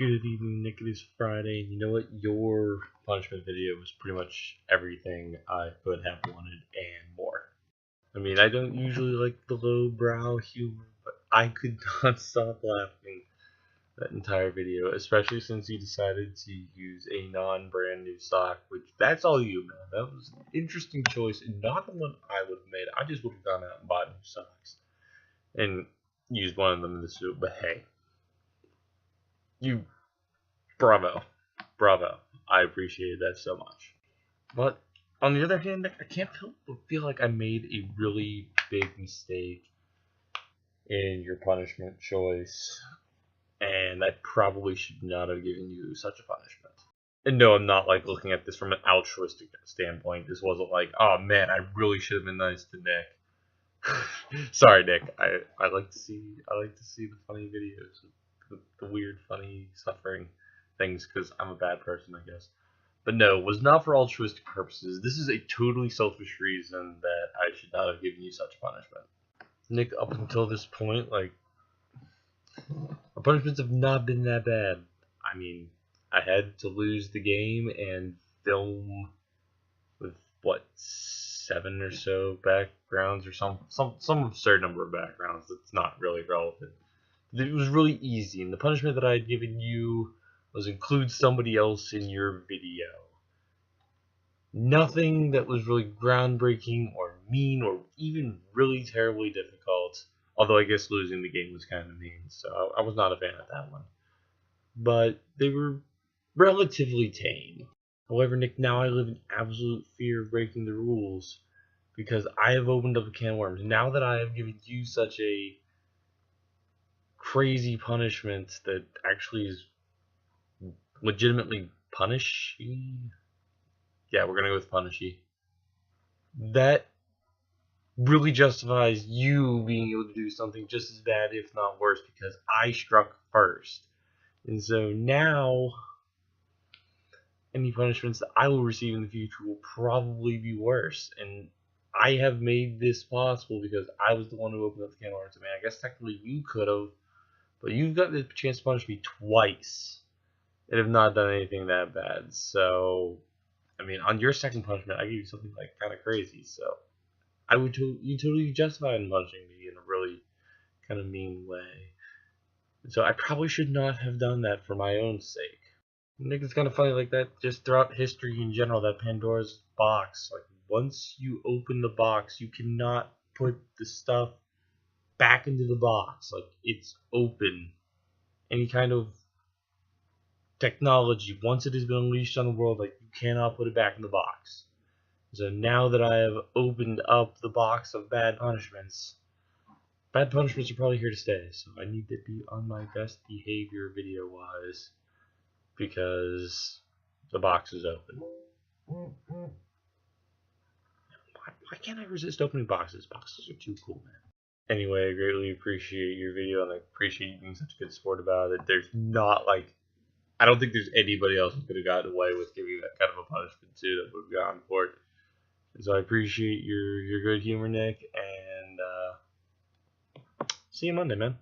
Good evening, Nick. It is Friday. You know what? Your punishment video was pretty much everything I could have wanted and more. I mean, I don't usually like the lowbrow humor, but I could not stop laughing that entire video, especially since you decided to use a non-brand new sock, which that's all you, man. That was an interesting choice and not the one I would have made. I just would have gone out and bought new socks and used one of them in the suit, but hey. Bravo. I appreciated that so much. But on the other hand, I can't help but feel like I made a really big mistake in your punishment choice, and I probably should not have given you such a punishment. And no, I'm not like looking at this from an altruistic standpoint. This wasn't like, oh man, I really should have been nice to Nick. Sorry, Nick. I like to see the funny videos, the weird, funny, suffering things because I'm a bad person, I guess. But no, it was not for altruistic purposes. This is a totally selfish reason that I should not have given you such punishment. Nick, up until this point, like, our punishments have not been that bad. I mean, I had to lose the game and film with, what, 7 or so backgrounds or some absurd number of backgrounds that's not really relevant. It was really easy, and the punishment that I had given you was include somebody else in your video. Nothing that was really groundbreaking or mean or even really terribly difficult. Although I guess losing the game was kind of mean, so I was not a fan of that one. But they were relatively tame. However, Nick, now I live in absolute fear of breaking the rules because I have opened up a can of worms. Now that I have given you such a crazy punishment that actually is legitimately punishy. Yeah, we're gonna go with punishy. That really justifies you being able to do something just as bad, if not worse, because I struck first. And so now, any punishments that I will receive in the future will probably be worse. And I have made this possible because I was the one who opened up the can of worms. I mean, I guess technically you could have, but you've got the chance to punish me twice and have not done anything that bad. So, I mean, on your second punishment, I gave you something like kind of crazy. So, you totally justified in punishing me in a really kind of mean way. So I probably should not have done that for my own sake. I think it's kind of funny like that. Just throughout history in general, that Pandora's box. Like once you open the box, you cannot put the stuff back into the box. Like it's open. Any kind of technology, once it has been unleashed on the world, like you cannot put it back in the box. So now that I have opened up the box of bad punishments are probably here to stay. So I need to be on my best behavior video wise because the box is open. Why can't I resist opening boxes? Boxes are too cool, man. Anyway, I greatly appreciate your video and I appreciate you being such a good sport about it. There's not like I don't think there's anybody else who could have gotten away with giving that kind of a punishment too that would have gone for it. And so I appreciate your good humor, Nick, and see you Monday, man.